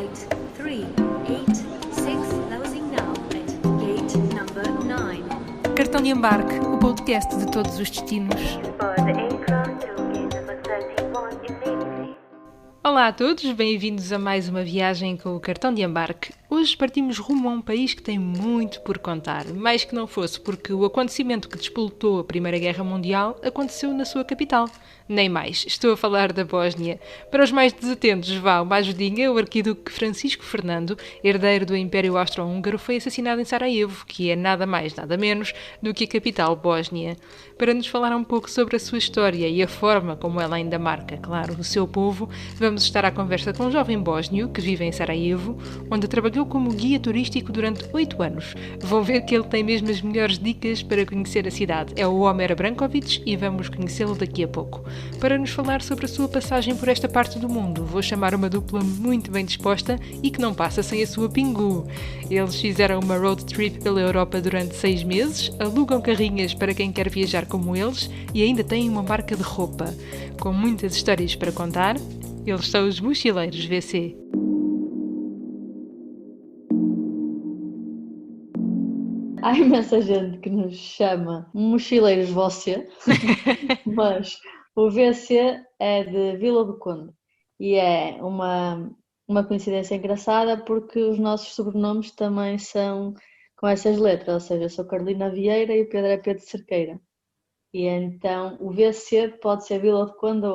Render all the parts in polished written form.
Gate 3, 8, 6, closing now at gate number 9. Cartão de embarque, o podcast de todos os destinos. For the aircraft to gate number 31 immediately. Olá a todos, bem-vindos a mais uma viagem com o Cartão de Embarque. Hoje partimos rumo a um país que tem muito por contar, mais que não fosse porque o acontecimento que despoltou a Primeira Guerra Mundial aconteceu na sua capital. Nem mais, estou a falar da Bósnia. Para os mais desatentos, vá uma ajudinha, o arquiduque Francisco Fernando, herdeiro do Império Austro-Húngaro, foi assassinado em Sarajevo, que é nada mais, nada menos do que a capital bósnia. Para nos falar um pouco sobre a sua história e a forma como ela ainda marca, claro, o seu povo, vamos estar à conversa com um jovem bósnio que vive em Sarajevo, onde trabalhou como guia turístico durante 8 anos. Vão ver que ele tem mesmo as melhores dicas para conhecer a cidade. É o Omer Brankovic e vamos conhecê-lo daqui a pouco. Para nos falar sobre a sua passagem por esta parte do mundo, vou chamar uma dupla muito bem disposta e que não passa sem a sua pingu. Eles fizeram uma road trip pela Europa durante 6 meses, alugam carrinhas para quem quer viajar como eles e ainda têm uma marca de roupa. Com muitas histórias para contar, eles são os Mochileiros VC. Há imensa gente que nos chama mochileiros você, mas o VC é de Vila do Conde e é uma coincidência engraçada porque os nossos sobrenomes também são com essas letras, ou seja, eu sou Carolina Vieira e o Pedro é Pedro Cerqueira. E então o VC pode ser Vila do Conde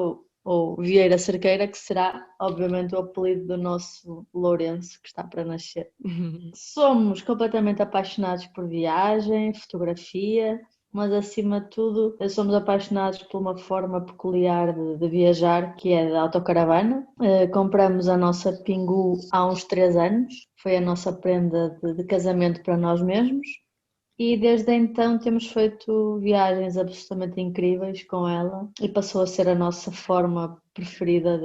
ou Vieira Cerqueira, que será obviamente o apelido do nosso Lourenço que está para nascer. Somos completamente apaixonados por viagem, fotografia, mas acima de tudo somos apaixonados por uma forma peculiar de viajar, que é da autocaravana. Compramos a nossa Pingu há uns 3 anos, foi a nossa prenda de casamento para nós mesmos e desde então temos feito viagens absolutamente incríveis com ela e passou a ser a nossa forma preferida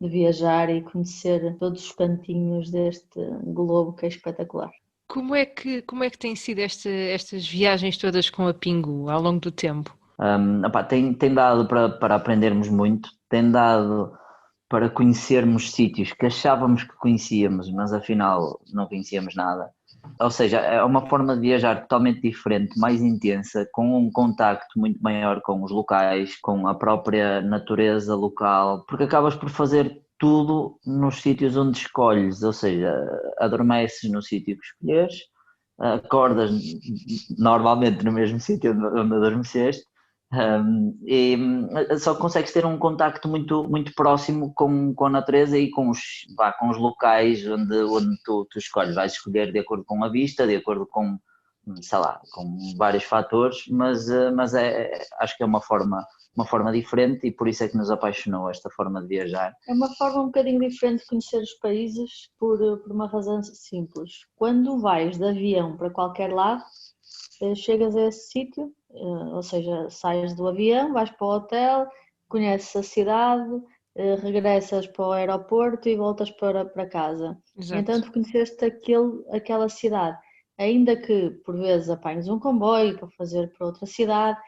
de viajar e conhecer todos os cantinhos deste globo que é espetacular. Como é que têm sido estas viagens todas com a Pingu ao longo do tempo? Tem dado para aprendermos muito, tem dado para conhecermos sítios que achávamos que conhecíamos, mas afinal não conhecíamos nada. Ou seja, é uma forma de viajar totalmente diferente, mais intensa, com um contacto muito maior com os locais, com a própria natureza local, porque acabas por fazer tudo nos sítios onde escolhes, ou seja, adormeces no sítio que escolheres, acordas normalmente no mesmo sítio onde adormeceste, e só consegues ter um contacto muito próximo com a natureza e com os locais onde tu escolhes. Vais escolher de acordo com a vista, de acordo com, sei lá, com vários fatores, mas acho que é uma forma diferente e por isso é que nos apaixonou esta forma de viajar. É uma forma um bocadinho diferente de conhecer os países por uma razão simples. Quando vais de avião para qualquer lado, chegas a esse sítio, ou seja, sais do avião, vais para o hotel, conheces a cidade, regressas para o aeroporto e voltas para casa. Exato. Então tu conheceste aquela cidade, ainda que por vezes apanhes um comboio para fazer para outra cidade,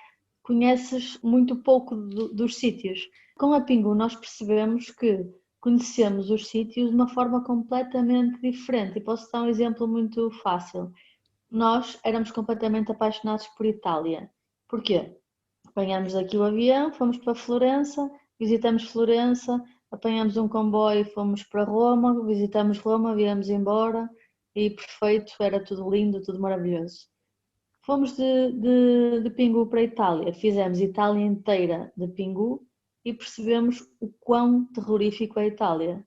conheces muito pouco dos sítios. Com a Pingu nós percebemos que conhecemos os sítios de uma forma completamente diferente e posso dar um exemplo muito fácil. Nós éramos completamente apaixonados por Itália. Porquê? Apanhámos aqui o avião, fomos para Florença, visitamos Florença, apanhámos um comboio, fomos para Roma, visitamos Roma, viemos embora e perfeito, era tudo lindo, tudo maravilhoso. Fomos de Pingu para a Itália, fizemos Itália inteira de Pingu e percebemos o quão terrorífico é a Itália.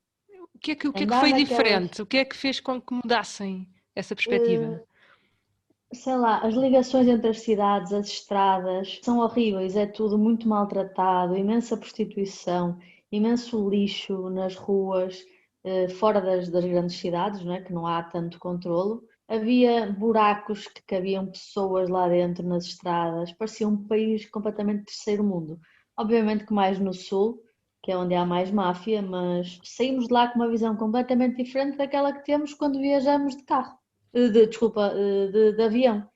O que é que Andar foi naquelas- diferente? O que é que fez com que mudassem essa perspectiva? Sei lá, as ligações entre as cidades, as estradas, são horríveis, é tudo muito maltratado, imensa prostituição, imenso lixo nas ruas, fora das grandes cidades, não é? Que não há tanto controlo. Havia buracos que cabiam pessoas lá dentro nas estradas, parecia um país completamente terceiro mundo. Obviamente que mais no sul, que é onde há mais máfia, mas saímos de lá com uma visão completamente diferente daquela que temos quando viajamos de carro. De avião.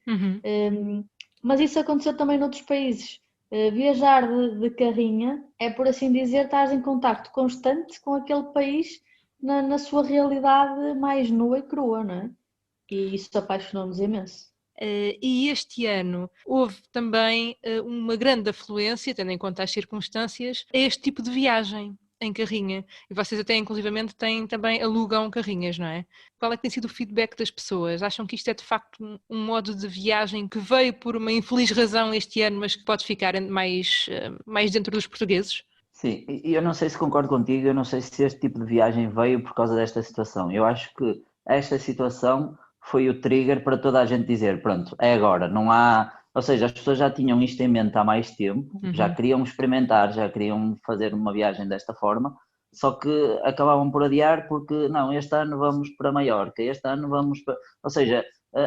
Mas isso aconteceu também noutros países. Viajar de carrinha é, por assim dizer, estar em contacto constante com aquele país na sua realidade mais nua e crua, não é? E isso apaixonou-nos imenso. E este ano houve também uma grande afluência, tendo em conta as circunstâncias, a este tipo de viagem em carrinha. E vocês até inclusivamente também alugam carrinhas, não é? Qual é que tem sido o feedback das pessoas? Acham que isto é de facto um modo de viagem que veio por uma infeliz razão este ano, mas que pode ficar mais dentro dos portugueses? Sim, e eu não sei se concordo contigo, eu não sei se este tipo de viagem veio por causa desta situação. Eu acho que esta situação foi o trigger para toda a gente dizer, pronto, é agora, não há, ou seja, as pessoas já tinham isto em mente há mais tempo, já queriam experimentar, já queriam fazer uma viagem desta forma, só que acabavam por adiar porque, não, este ano vamos para Maiorca, este ano vamos para, ou seja,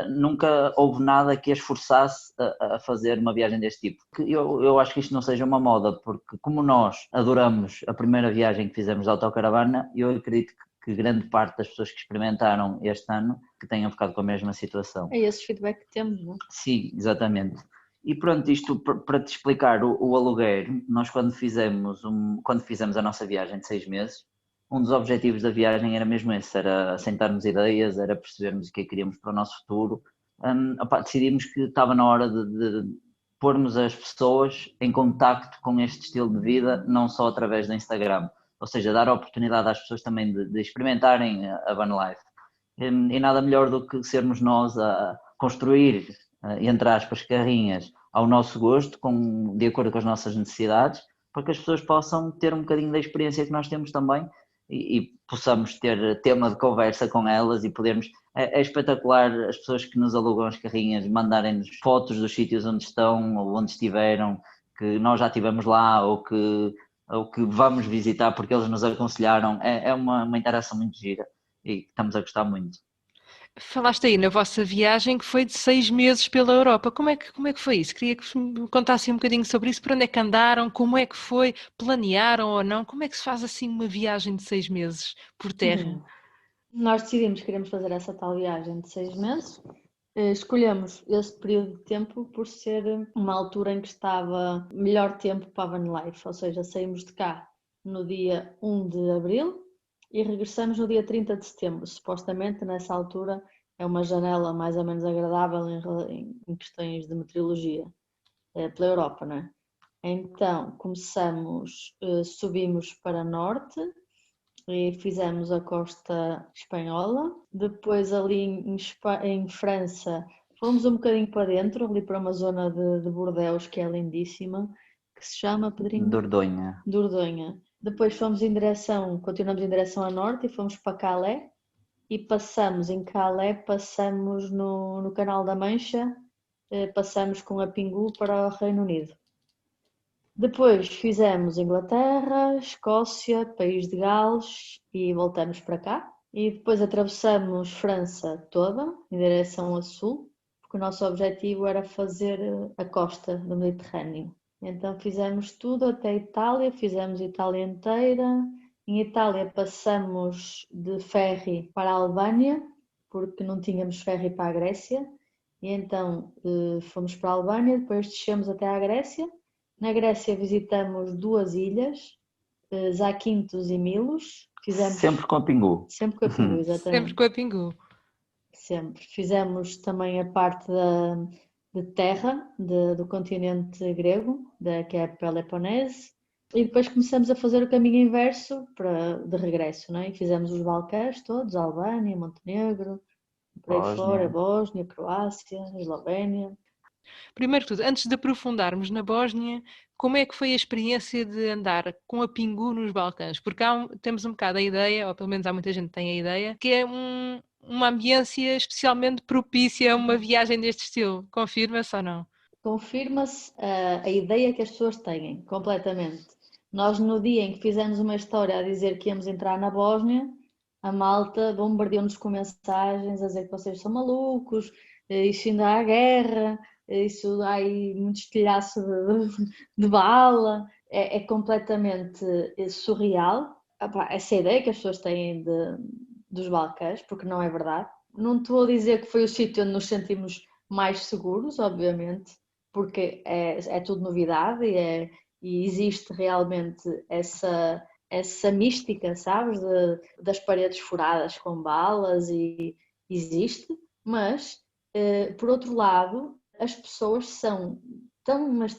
nunca houve nada que as forçasse a fazer uma viagem deste tipo. Eu acho que isto não seja uma moda, porque como nós adoramos a primeira viagem que fizemos de autocaravana, eu acredito que grande parte das pessoas que experimentaram este ano que tenham ficado com a mesma situação. É esse feedback que temos, não é? Sim, exatamente. E pronto, isto para te explicar o aluguer, nós quando fizemos a nossa viagem de 6 meses, um dos objetivos da viagem era mesmo esse, era assentarmos ideias, era percebermos o que queríamos para o nosso futuro. Decidimos que estava na hora de pormos as pessoas em contacto com este estilo de vida, não só através do Instagram, ou seja, dar a oportunidade às pessoas também de experimentarem a van life. E nada melhor do que sermos nós a construir, entre aspas, carrinhas ao nosso gosto, de acordo com as nossas necessidades, para que as pessoas possam ter um bocadinho da experiência que nós temos também e possamos ter tema de conversa com elas e podermos. É espetacular as pessoas que nos alugam as carrinhas mandarem-nos fotos dos sítios onde estão ou onde estiveram, que nós já estivemos lá ou que vamos visitar porque eles nos aconselharam. É uma interação muito gira e estamos a gostar muito. Falaste aí na vossa viagem que foi de 6 meses pela Europa. Como é que foi isso? Queria que me contassem um bocadinho sobre isso. Por onde é que andaram? Como é que foi? Planearam ou não? Como é que se faz assim uma viagem de 6 meses por terra? Nós decidimos que queremos fazer essa tal viagem de 6 meses. Escolhemos esse período de tempo por ser uma altura em que estava melhor tempo para a van life, ou seja, saímos de cá no dia 1 de abril e regressamos no dia 30 de setembro. Supostamente nessa altura é uma janela mais ou menos agradável em questões de meteorologia pela Europa, não é? Então subimos para norte e fizemos a costa espanhola. Depois ali em França fomos um bocadinho para dentro, ali para uma zona de Bordeaux que é lindíssima, que se chama Pedrinho? Dordogne. Dordogne. Depois continuamos em direção a norte e fomos para Calais e passamos no Canal da Mancha, passamos com a Pingu para o Reino Unido. Depois fizemos Inglaterra, Escócia, País de Gales e voltamos para cá. E depois atravessamos França toda, em direção a sul, porque o nosso objetivo era fazer a costa do Mediterrâneo. Então fizemos tudo até a Itália, fizemos a Itália inteira. Em Itália passamos de ferry para a Albânia, porque não tínhamos ferry para a Grécia. E então fomos para a Albânia, depois descemos até à Grécia. Na Grécia visitamos 2 ilhas, Zakynthos e Milos. Sempre com a Pingu. Sempre com a Pingu, exatamente. Sempre com a Pingu. Sempre. Fizemos também a parte de terra do continente grego, que é a Peloponese. E depois começamos a fazer o caminho inverso de regresso, não é? E fizemos os Balcãs todos, Albânia, Montenegro, por aí fora, Bósnia, Croácia, Eslovénia. Primeiro de tudo, antes de aprofundarmos na Bósnia, como é que foi a experiência de andar com a Pingu nos Balcãs? Porque temos um bocado a ideia, ou pelo menos há muita gente que tem a ideia, que é uma ambiência especialmente propícia a uma viagem deste estilo. Confirma-se ou não? Confirma-se a ideia que as pessoas têm, completamente. Nós, no dia em que fizemos uma história a dizer que íamos entrar na Bósnia, a malta bombardeou-nos com mensagens a dizer que vocês são malucos, isso ainda há guerra, isso há aí muito estilhaço de bala. É completamente surreal essa ideia que as pessoas têm dos Balcãs, porque não é verdade. Não estou a dizer que foi o sítio onde nos sentimos mais seguros, obviamente, porque é tudo novidade e existe realmente essa essa mística, sabes, das paredes furadas com balas e existe, mas por outro lado as pessoas são mas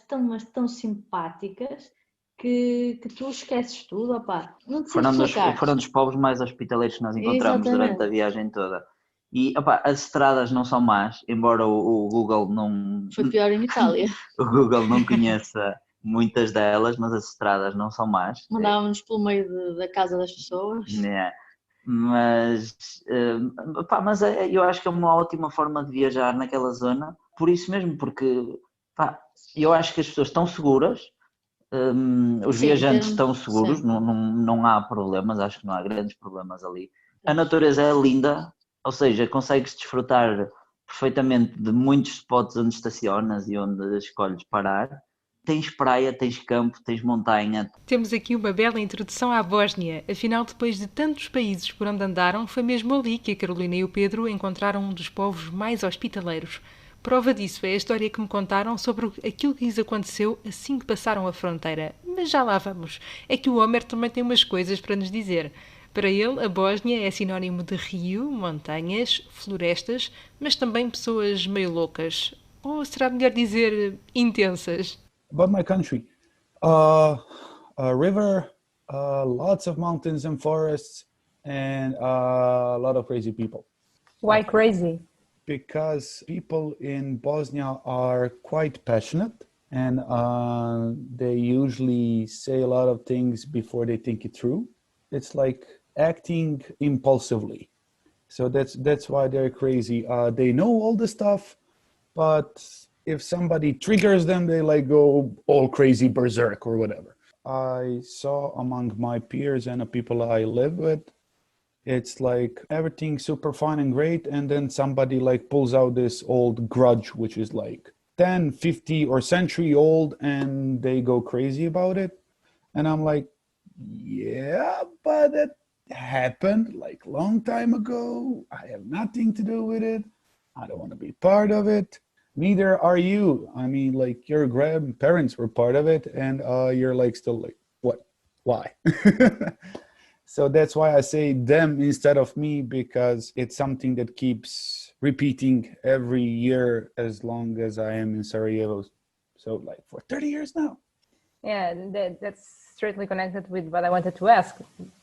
tão simpáticas que tu esqueces tudo, opá, não te sei explicar. Foram dos povos mais hospitaleiros que nós encontramos durante a Exatamente. viagem toda. E opá, as estradas não são más, embora o Google não, Foi pior em Itália. o Google não conheça muitas delas, mas as estradas não são más. Mandávamos pelo meio da casa das pessoas. É, mas, pá, mas eu acho que é uma ótima forma de viajar naquela zona, por isso mesmo, porque pá, eu acho que as pessoas estão seguras, os Sim, viajantes estão seguros, sim. não há problemas, acho que não há grandes problemas ali. A natureza é linda, ou seja, consegues desfrutar perfeitamente de muitos spots onde estacionas e onde escolhes parar. Tens praia, tens campo, tens montanha. Temos aqui uma bela introdução à Bósnia. Afinal, depois de tantos países por onde andaram, foi mesmo ali que a Carolina e o Pedro encontraram um dos povos mais hospitaleiros. Prova disso é a história que me contaram sobre aquilo que lhes aconteceu assim que passaram a fronteira. Mas já lá vamos. É que o Homer também tem umas coisas para nos dizer. Para ele, a Bósnia é sinónimo de rio, montanhas, florestas, mas também pessoas meio loucas. Ou será melhor dizer intensas? About my country, a river, lots of mountains and forests, and a lot of crazy people. Why crazy? Because people in Bosnia are quite passionate, and they usually say a lot of things before they think it through. It's like acting impulsively. So that's why they're crazy. They know all the stuff, but if somebody triggers them, they like go all crazy berserk or whatever. I saw among my peers and the people I live with, it's like everything super fun and great, and then somebody like pulls out this old grudge, which is like 10, 50 or century old, and they go crazy about it. And I'm like, yeah, but it happened like long time ago. I have nothing to do with it. I don't want to be part of it. Neither are you. I mean, like your grandparents were part of it, and you're like still like, what? Why? So that's why I say them instead of me, because it's something that keeps repeating every year as long as I am in Sarajevo. So like for 30 years now. Yeah, that's strictly connected with what I wanted to ask.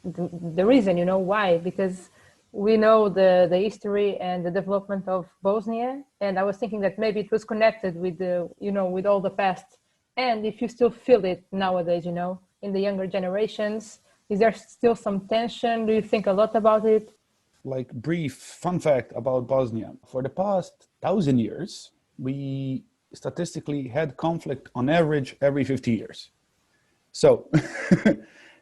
The reason, why? Because we know the history and the development of Bosnia, and I was thinking that maybe it was connected with with all the past. And if you still feel it nowadays, in the younger generations, is there still some tension? Do you think a lot about it? Like brief fun fact about Bosnia. For the past 1,000 years, we statistically had conflict on average every 50 years. So,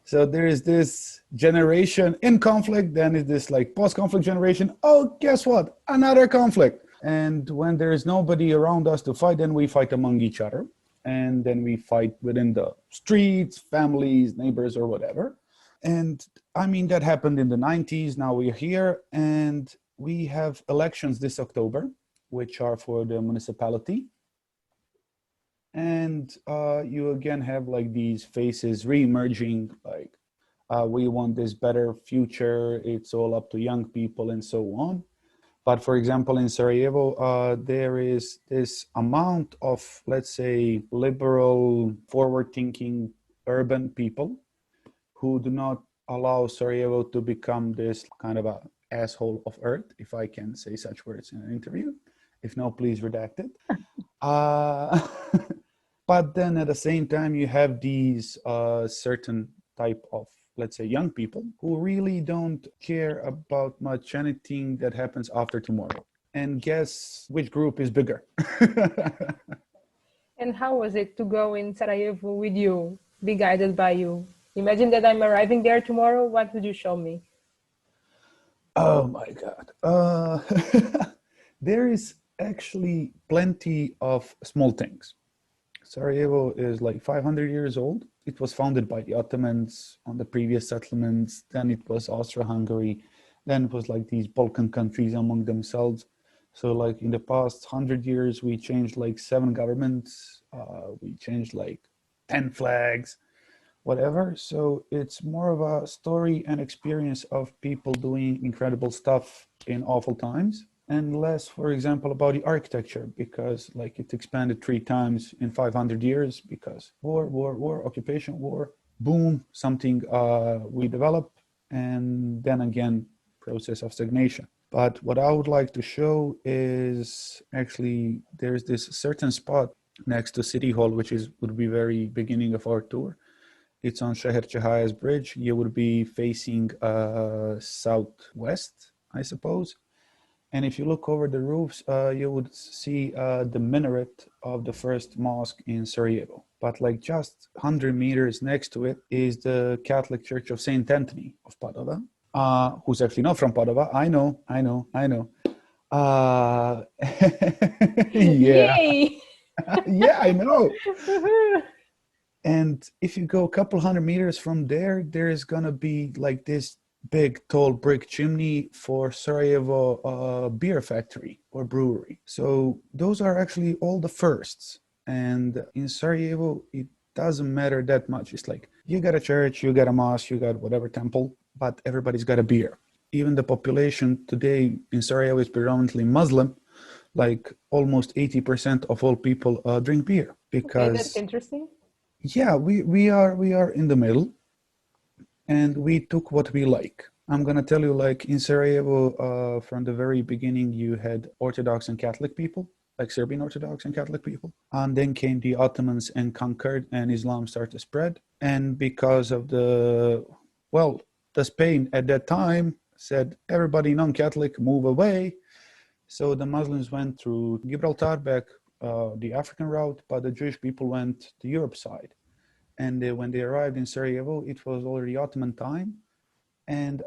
so there is this generation in conflict, then is this like post-conflict generation. Oh, guess what? Another conflict. And when there is nobody around us to fight, then we fight among each other. And then we fight within the streets, families, neighbors, or whatever. And I mean, that happened in the 90s. Now we're here and we have elections this October, which are for the municipality. And you again have like these faces re-emerging, like we want this better future. It's all up to young people and so on. But for example, in Sarajevo, there is this amount of, let's say, liberal, forward-thinking urban people who do not allow Sarajevo to become this kind of a asshole of earth, if I can say such words in an interview. If no, please redact it. But then at the same time, you have these certain type of, let's say, young people who really don't care about much anything that happens after tomorrow. And guess which group is bigger? And how was it to go in Sarajevo with you, be guided by you? Imagine that I'm arriving there tomorrow. What would you show me? Oh my God. There is actually plenty of small things. Sarajevo is like 500 years old. It was founded by the Ottomans on the previous settlements. Then it was Austro-Hungary. Then it was like these Balkan countries among themselves. So like in the past 100 years, we changed like 7 governments. We changed like 10 flags. whatever. So it's more of a story and experience of people doing incredible stuff in awful times, and less, for example, about the architecture, because like it expanded 3 times in 500 years because war, occupation, war, boom, something we develop, and then again, process of stagnation. But what I would like to show is actually there's this certain spot next to City Hall, which would be very beginning of our tour. It's on Sheher Chahayas Bridge. You would be facing southwest, I suppose. And if you look over the roofs, you would see the minaret of the first mosque in Sarajevo. But like just 100 meters next to it is the Catholic Church of Saint Anthony of Padova, who's actually not from Padova. I know. Yeah, Yay! yeah, I know. And if you go a couple 100 meters from there, there is gonna be like this big tall brick chimney for Sarajevo beer factory or brewery. So those are actually all the firsts. And in Sarajevo, it doesn't matter that much. It's like you got a church, you got a mosque, you got whatever temple, but everybody's got a beer. Even the population today in Sarajevo is predominantly Muslim. Like almost 80% of all people drink beer because Okay, that's interesting. yeah, we are in the middle, and we took what we like. I'm gonna tell you, like in Sarajevo, from the very beginning, you had Orthodox and Catholic people, like Serbian Orthodox and Catholic people, and then came the Ottomans and conquered, and Islam started to spread. And because of the Spain at that time said everybody non-Catholic move away, so the Muslims went through Gibraltar back the African route, but the Jewish people went the Europe side. And when they arrived in Sarajevo, it was already Ottoman time. And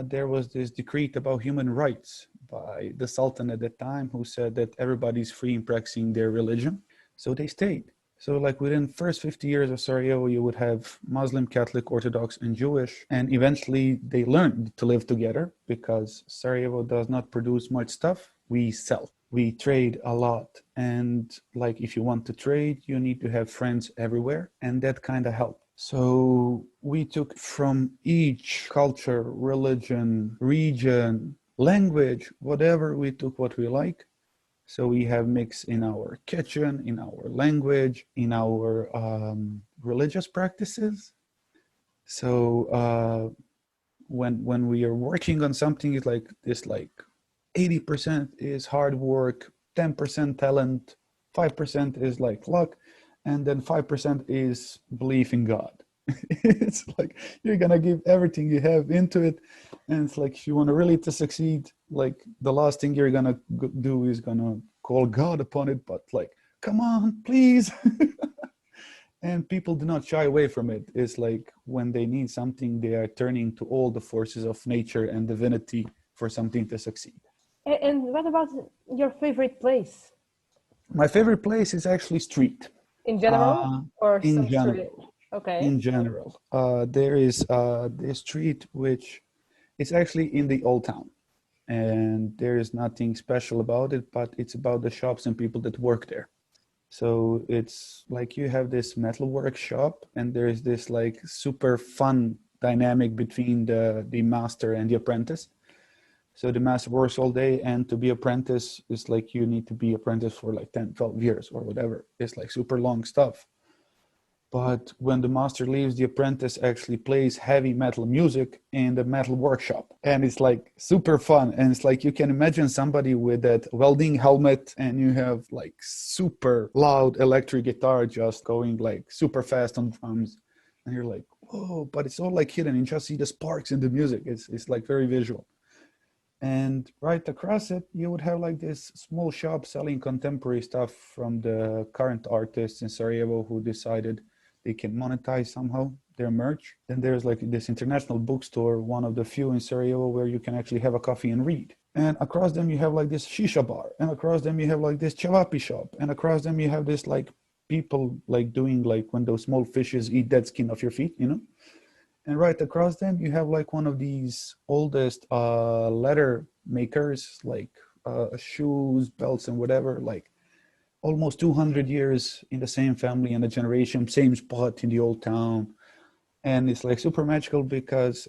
there was this decree about human rights by the Sultan at that time, who said that everybody's free in practicing their religion. So they stayed. So like within the first 50 years of Sarajevo, you would have Muslim, Catholic, Orthodox, and Jewish. And eventually they learned to live together because Sarajevo does not produce much stuff. We sell. We trade a lot. And like if you want to trade, you need to have friends everywhere. And that kind of helped. So we took from each culture, religion, region, language, whatever, we took what we like. So we have mix in our kitchen, in our language, in our religious practices. So when we are working on something, it's like this, like 80% is hard work, 10% talent, 5% is like luck, and then 5% is belief in God. It's like you're gonna give everything you have into it, and it's like if you want to really to succeed, like the last thing you're gonna do is gonna call God upon it, but like, come on, please. And people do not shy away from it. It's like when they need something, they are turning to all the forces of nature and divinity for something to succeed. And what about your favorite place? My favorite place is actually street. In general, or in some general. street? Okay. In general, there is this street which is actually in the old town, and there is nothing special about it, but it's about the shops and people that work there. So it's like you have this metal workshop, and there is this like super fun dynamic between the master and the apprentice. So the master works all day, and to be apprentice is like you need to be apprentice for like 10, 12 years or whatever. It's like super long stuff. But when the master leaves, the apprentice actually plays heavy metal music in the metal workshop. And it's like super fun. And it's like you can imagine somebody with that welding helmet, and you have like super loud electric guitar just going like super fast on drums. And you're like, whoa, but it's all like hidden. You just see the sparks in the music. It's like very visual. And right across it, you would have like this small shop selling contemporary stuff from the current artists in Sarajevo who decided they can monetize somehow their merch. Then there's like this international bookstore, one of the few in Sarajevo where you can actually have a coffee and read. And across them you have like this shisha bar, and across them you have like this chavapi shop, and across them you have this like people like doing like when those small fishes eat dead skin off your feet, you know? And right across them you have like one of these oldest leather makers, like shoes, belts, and whatever, like almost 200 years in the same family and a generation, same spot in the old town. And it's like super magical because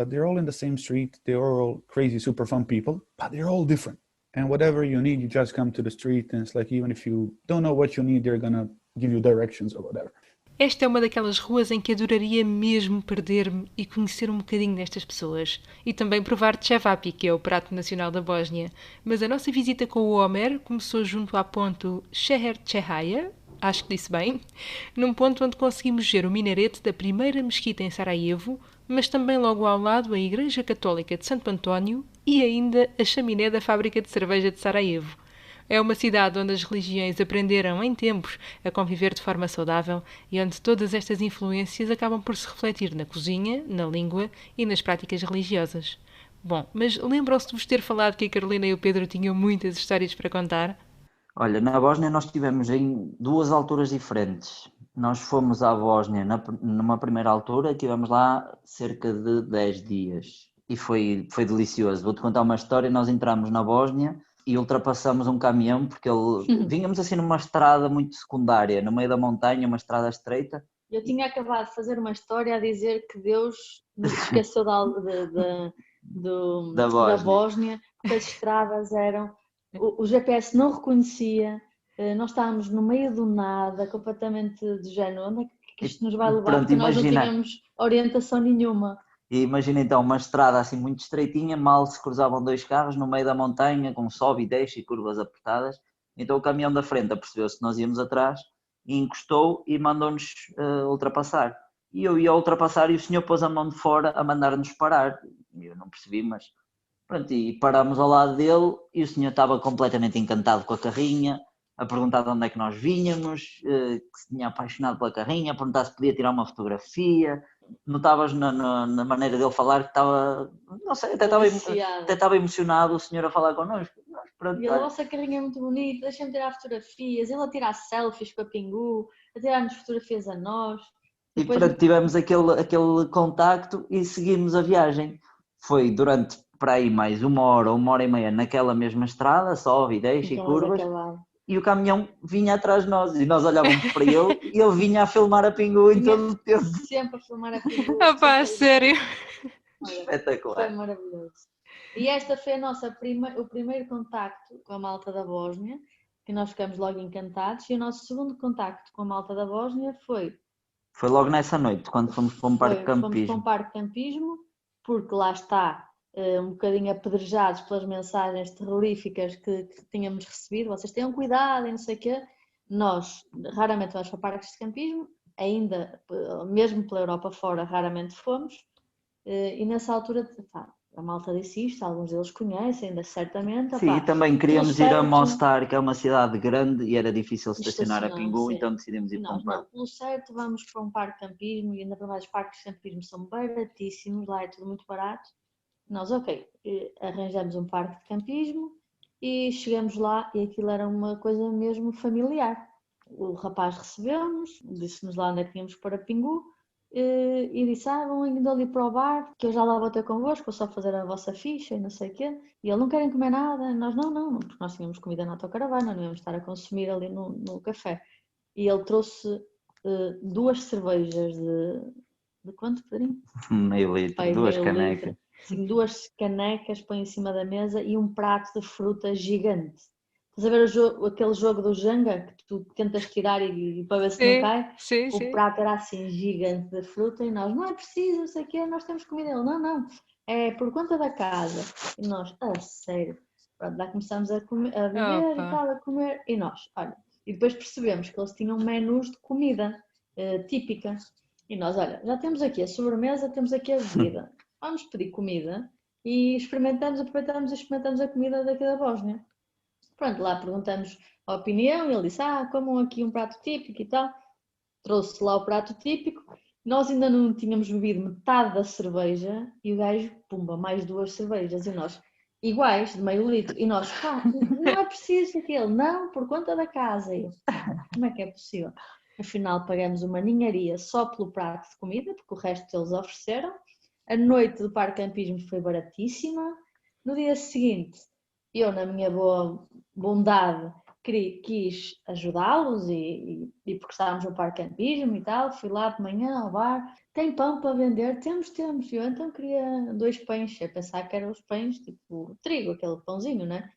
they're all in the same street. They're all crazy, super fun people, but they're all different. And whatever you need, you just come to the street, and it's like even if you don't know what you need, they're gonna give you directions or whatever. Esta é uma daquelas ruas em que adoraria mesmo perder-me e conhecer um bocadinho destas pessoas. E também provar cevapi, que é o prato nacional da Bósnia. Mas a nossa visita com o Homer começou junto à ponte Šeher Čehaja, acho que disse bem, num ponto onde conseguimos ver o minarete da primeira mesquita em Sarajevo, mas também logo ao lado a Igreja Católica de Santo António e ainda a chaminé da fábrica de cerveja de Sarajevo. É uma cidade onde as religiões aprenderam em tempos a conviver de forma saudável e onde todas estas influências acabam por se refletir na cozinha, na língua e nas práticas religiosas. Bom, mas lembram-se de vos ter falado que a Carolina e o Pedro tinham muitas histórias para contar? Olha, na Bósnia nós estivemos em duas alturas diferentes. Nós fomos à Bósnia numa primeira altura e estivemos lá cerca de 10 dias. E foi delicioso. Vou-te contar uma história. Nós entramos na Bósnia e ultrapassamos um caminhão porque vínhamos assim numa estrada muito secundária, no meio da montanha, uma estrada estreita. Eu tinha acabado de fazer uma história a dizer que Deus nos esqueceu da Bósnia, porque as estradas eram... O GPS não reconhecia, nós estávamos no meio do nada, completamente de género, onde é que isto nos vai levar? Pronto, porque nós imagina, não tínhamos orientação nenhuma. E imagina então uma estrada assim muito estreitinha, mal se cruzavam dois carros no meio da montanha, com sobe e desce e curvas apertadas. Então o caminhão da frente apercebeu-se que nós íamos atrás e encostou e mandou-nos ultrapassar. E eu ia ultrapassar e o senhor pôs a mão de fora a mandar-nos parar. Eu não percebi, mas... Pronto, e parámos ao lado dele e o senhor estava completamente encantado com a carrinha, a perguntar de onde é que nós vínhamos, que se tinha apaixonado pela carrinha, a perguntar se podia tirar uma fotografia. Notavas na maneira dele falar que estava, não sei, até estava emocionado o senhor a falar connosco. Pronto, e a vossa carrinha é muito bonita, deixem-me tirar fotografias, ele a tirar selfies com a Pingu, a tirar-nos fotografias a nós. Depois... E pronto, tivemos aquele contacto e seguimos a viagem. Foi durante... para aí mais uma hora e meia naquela mesma estrada, sobe e deixa e curvas, e o caminhão vinha atrás de nós, e nós olhávamos para ele e ele vinha a filmar a Pingu em todo o tempo. Sempre a filmar a Pingu. Opa, sério? Espetacular. Foi maravilhoso. E esta foi o primeiro contacto com a malta da Bósnia, que nós ficamos logo encantados, e o nosso segundo contacto com a malta da Bósnia foi logo nessa noite, quando fomos para um parque de campismo. Fomos para um parque de campismo, porque lá está... um bocadinho apedrejados pelas mensagens terroríficas que tínhamos recebido, vocês tenham cuidado e não sei o quê. Nós raramente vamos para parques de campismo, ainda, mesmo pela Europa fora, raramente fomos, e nessa altura, a malta disse isto, alguns deles conhecem, ainda certamente. Sim, e também queríamos ir a Mostar, que é uma cidade grande e era difícil estacionar a Pingu, então decidimos ir para um parque. Pelo certo, vamos para um parque de campismo, e ainda para mais os parques de campismo são baratíssimos, lá é tudo muito barato. Nós, arranjamos um parque de campismo e chegamos lá e aquilo era uma coisa mesmo familiar. O rapaz recebeu-nos, disse-nos lá onde é que tínhamos que pôr a Pingu e disse, vão indo ali para o bar, que eu já lá vou ter convosco, vou só fazer a vossa ficha e não sei o quê. E ele, não querem comer nada? Nós, não, porque nós tínhamos comida na autocaravana, não íamos estar a consumir ali no café. E ele trouxe 2 cervejas de quanto, Pedrinho? Meio litro, 2 canecas. Assim, 2 canecas põe em cima da mesa e um prato de fruta gigante. Estás a ver aquele jogo do Jenga que tu tentas tirar e para ver se não cai? Sim, o prato era assim gigante de fruta e nós, não é preciso, não sei o quê, nós temos comida. Ele, não, é por conta da casa. E nós, sério. Pronto, lá começamos a beber e tal, a comer. E nós, olha, e depois percebemos que eles tinham menus de comida típica. E nós, olha, já temos aqui a sobremesa, temos aqui a bebida. Vamos pedir comida e aproveitamos e experimentamos a comida daqui da Bósnia. Pronto, lá perguntamos a opinião e ele disse, comam aqui um prato típico e tal. Trouxe lá o prato típico. Nós ainda não tínhamos bebido metade da cerveja e o gajo, pumba, mais 2 cervejas. E nós, iguais, de meio litro. E nós, não é preciso aquele, não, por conta da casa. E eu, como é que é possível? Afinal, pagamos uma ninharia só pelo prato de comida, porque o resto eles ofereceram. A noite do parque de campismo foi baratíssima. No dia seguinte, eu, na minha boa bondade, quis ajudá-los e porque estávamos no parque de campismo e tal, fui lá de manhã ao bar, tem pão para vender? Temos. Eu então queria 2 pães, a pensar que eram os pães tipo trigo, aquele pãozinho, né?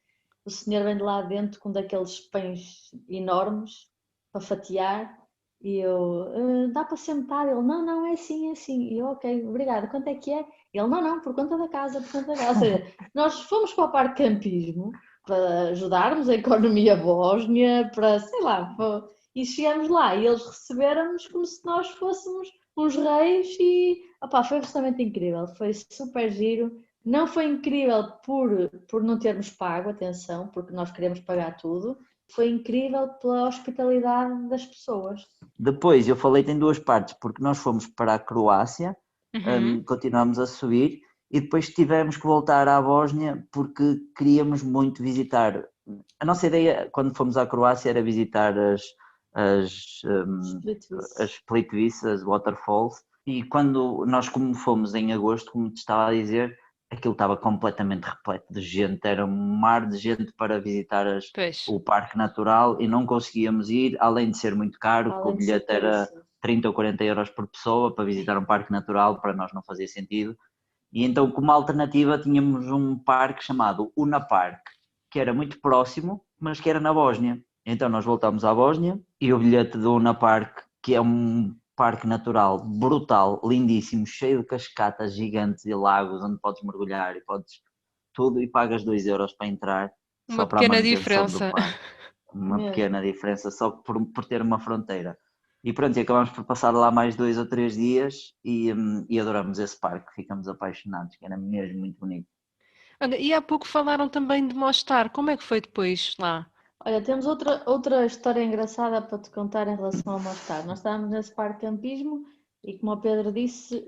O senhor vem de lá dentro com daqueles pães enormes para fatiar e eu, dá para ser metade? Ele, não, é assim. E eu, ok, obrigada, quanto é que é? Ele, não, por conta da casa. Ou seja, nós fomos para o parque de campismo para ajudarmos a economia bósnia, para, sei lá, e chegamos lá e eles receberam-nos como se nós fôssemos uns reis e, opá, foi absolutamente incrível, foi super giro. Não foi incrível por não termos pago, atenção, porque nós queremos pagar tudo. Foi incrível pela hospitalidade das pessoas. Depois, eu falei-te em 2 partes, porque nós fomos para a Croácia, Uhum. continuamos a subir, e depois tivemos que voltar à Bósnia porque queríamos muito visitar. A nossa ideia, quando fomos à Croácia, era visitar as Plitvice, as waterfalls, e quando nós, como fomos em agosto, como te estava a dizer, aquilo estava completamente repleto de gente, era um mar de gente para visitar Pois. o parque natural e não conseguíamos ir, além de ser muito caro, porque o Além de ser bilhete era caríssimo. 30 ou 40 euros por pessoa para visitar um parque natural, para nós não fazia sentido. E então, como alternativa, tínhamos um parque chamado Una Park, que era muito próximo, mas que era na Bósnia. Então nós voltámos à Bósnia e o bilhete do Una Park, que é um parque natural brutal, lindíssimo, cheio de cascatas gigantes e lagos onde podes mergulhar e podes tudo, e pagas 2 euros para entrar Uma só para a pequena manutenção do diferença. parque. Uma Mesmo. pequena diferença só por ter uma fronteira. E pronto, e acabámos por passar lá mais 2 ou 3 dias e adoramos esse parque, ficamos apaixonados, que era mesmo muito bonito. Olha, e há pouco falaram também de Mostar. Como é que foi depois lá? Olha, temos outra história engraçada para te contar em relação ao Mostar. Nós estávamos nesse parque de campismo e, como o Pedro disse,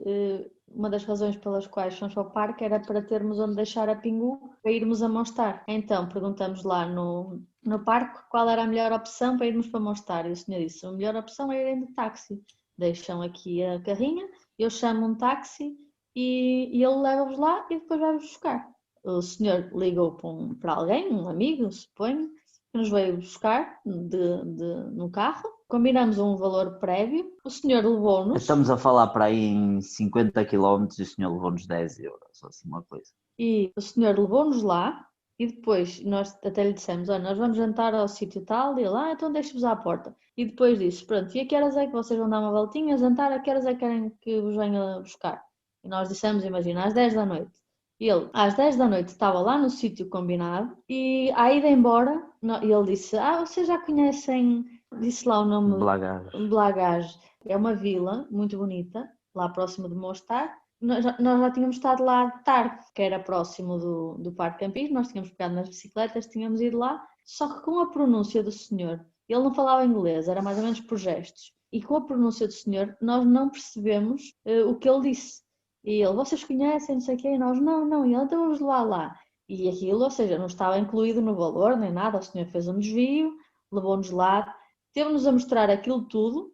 uma das razões pelas quais fomos para o parque era para termos onde deixar a Pingu para irmos a Mostar. Então perguntamos lá no parque qual era a melhor opção para irmos para Mostar e o senhor disse: a melhor opção é irem de táxi. Deixam aqui a carrinha, eu chamo um táxi e ele leva-vos lá e depois vai-vos buscar. O senhor ligou para alguém, um amigo, suponho, que nos veio buscar no carro, combinamos um valor prévio, o senhor levou-nos Estamos a falar para aí em 50 quilómetros e o senhor levou-nos 10 euros, ou assim uma coisa. e o senhor levou-nos lá e depois nós até lhe dissemos, olha, nós vamos jantar ao sítio tal, e ele, então deixe-vos à porta. E depois disse, pronto, e a que horas é que vocês vão dar uma voltinha, jantar, a que horas é que querem que vos venha buscar? E nós dissemos, imagina, às 10 da noite. E ele, às 10 da noite, estava lá no sítio combinado e à ida embora, ele disse, vocês já conhecem, disse lá o nome, Blagaj. Blagaj. É uma vila muito bonita, lá próximo de Mostar. Nós já tínhamos estado lá de tarde, que era próximo do Parque Campismo, nós tínhamos pegado nas bicicletas, tínhamos ido lá, só que com a pronúncia do senhor, ele não falava inglês, era mais ou menos por gestos, e com a pronúncia do senhor nós não percebemos o que ele disse. E ele, vocês conhecem, não sei o quê, e nós, não, e ele, então vamos lá. E aquilo, ou seja, não estava incluído no valor, nem nada, o senhor fez um desvio, levou-nos lá, teve-nos a mostrar aquilo tudo,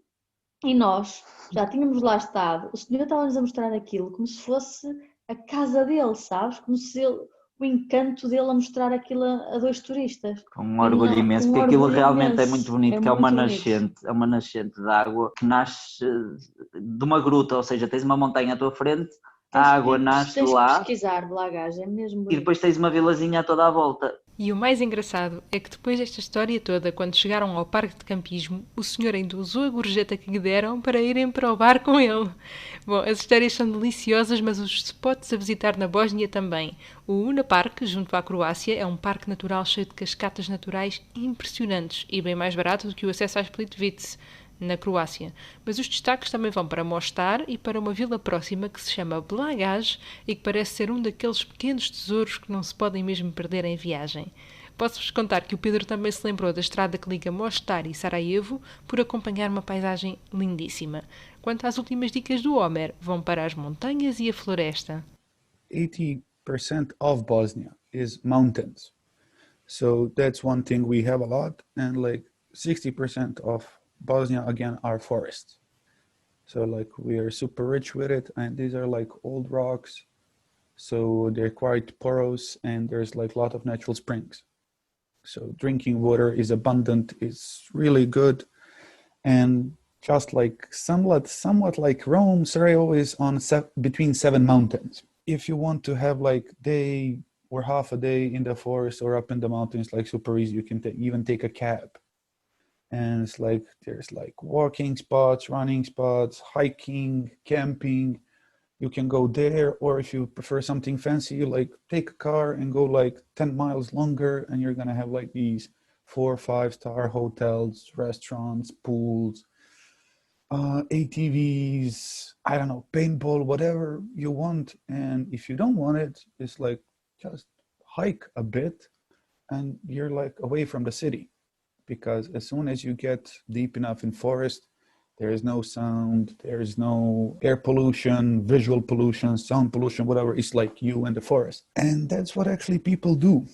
e nós já tínhamos lá estado, o senhor estava-nos a mostrar aquilo como se fosse a casa dele, sabes? Como se o encanto dele a mostrar aquilo a 2 turistas. Com um orgulho imenso, Um porque aquilo orgulho realmente é imenso, muito bonito, que muito bonito. é uma nascente de água que nasce de uma gruta, ou seja, tens uma montanha à tua frente, a água nasce Tens que lá pesquisar, Blagaj, é mesmo e bonito. depois tens uma vilazinha a toda à volta. E o mais engraçado é que depois desta história toda, quando chegaram ao parque de campismo, o senhor ainda usou a gorjeta que lhe deram para irem para o bar com ele. Bom, as histórias são deliciosas, mas os spots a visitar na Bósnia também. O Una Park, junto à Croácia, é um parque natural cheio de cascatas naturais impressionantes e bem mais barato do que o acesso às Plitvice, na Croácia. Mas os destaques também vão para Mostar e para uma vila próxima que se chama Blagaj e que parece ser um daqueles pequenos tesouros que não se podem mesmo perder em viagem. Posso-vos contar que o Pedro também se lembrou da estrada que liga Mostar e Sarajevo por acompanhar uma paisagem lindíssima. Quanto às últimas dicas do Homer, vão para as montanhas e a floresta. 80% of Bosnia is mountains. So that's one thing we have a lot, and like 60% of Bosnia again are forests. So like we are super rich with it, and these are like old rocks, so they're quite porous, and there's like a lot of natural springs. So drinking water is abundant, it's really good. And just like somewhat like Rome, Sarajevo is on between 7 mountains. If you want to have like day or half a day in the forest or up in the mountains, like super easy, you can even take a cab. And it's like there's like walking spots, running spots, hiking, camping. You can go there, or if you prefer something fancy, you like take a car and go like 10 miles longer, and you're gonna have like these 4 or 5-star hotels, restaurants, pools, ATVs, I don't know, paintball, whatever you want. And if you don't want it, it's like just hike a bit and you're like away from the city. Because as soon as you get deep enough in forest, there is no sound, there is no air pollution, visual pollution, sound pollution, whatever. It's like you and the forest. And that's what actually people do.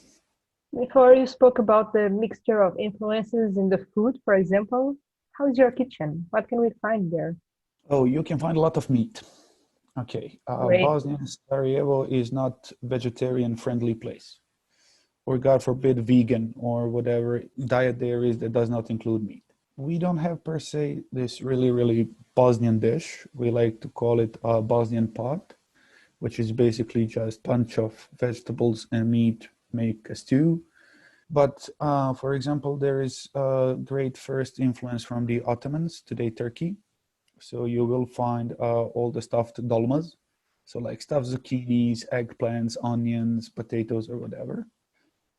Before you spoke about the mixture of influences in the food, for example, how is your kitchen? What can we find there? Oh, you can find a lot of meat. Okay, Great. Bosnia and Sarajevo is not vegetarian friendly place. Or God forbid vegan or whatever diet there is that does not include meat. We don't have per se this really Bosnian dish. We like to call it a Bosnian pot, which is basically just bunch of vegetables and meat make a stew. But for example, there is a great first influence from the Ottomans, today Turkey. So you will find all the stuffed dolmas. So like stuffed zucchinis, eggplants, onions, potatoes, or whatever.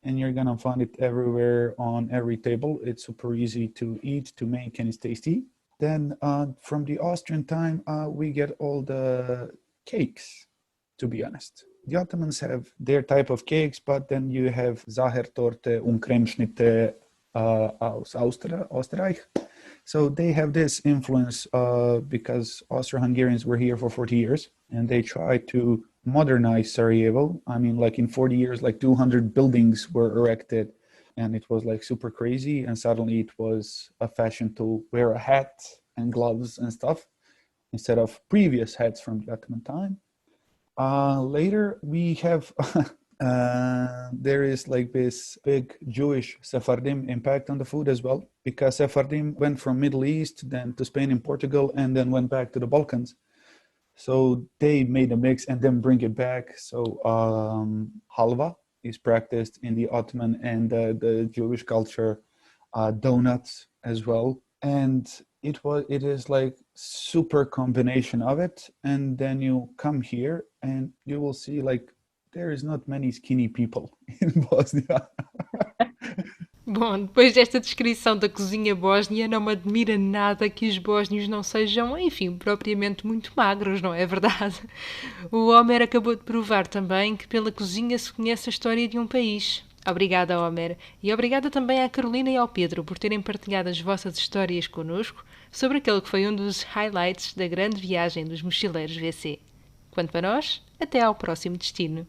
And you're gonna find it everywhere on every table. It's super easy to eat, to make, and it's tasty. Then from the Austrian time, we get all the cakes, to be honest. The Ottomans have their type of cakes, but then you have Sachertorte und Cremeschnitte aus Österreich. So they have this influence because Austro-Hungarians were here for 40 years and they tried to modernize Sarajevo. I mean, like in 40 years, like 200 buildings were erected and it was like super crazy. And suddenly it was a fashion to wear a hat and gloves and stuff instead of previous hats from the Ottoman time. Later we have, there is like this big Jewish Sephardim impact on the food as well, because Sephardim went from Middle East, then to Spain and Portugal, and then went back to the Balkans. So they made a mix and then bring it back. So halva is practiced in the Ottoman and the Jewish culture, donuts as well. And it is like super combination of it. And then you come here and you will see like there is not many skinny people in Bosnia. Bom, depois desta descrição da cozinha bósnia, não me admira nada que os bósnios não sejam, enfim, propriamente muito magros, não é verdade? O Homer acabou de provar também que pela cozinha se conhece a história de um país. Obrigada, Homer. E obrigada também à Carolina e ao Pedro por terem partilhado as vossas histórias connosco sobre aquele que foi um dos highlights da grande viagem dos mochileiros VC. Quanto a nós, até ao próximo destino.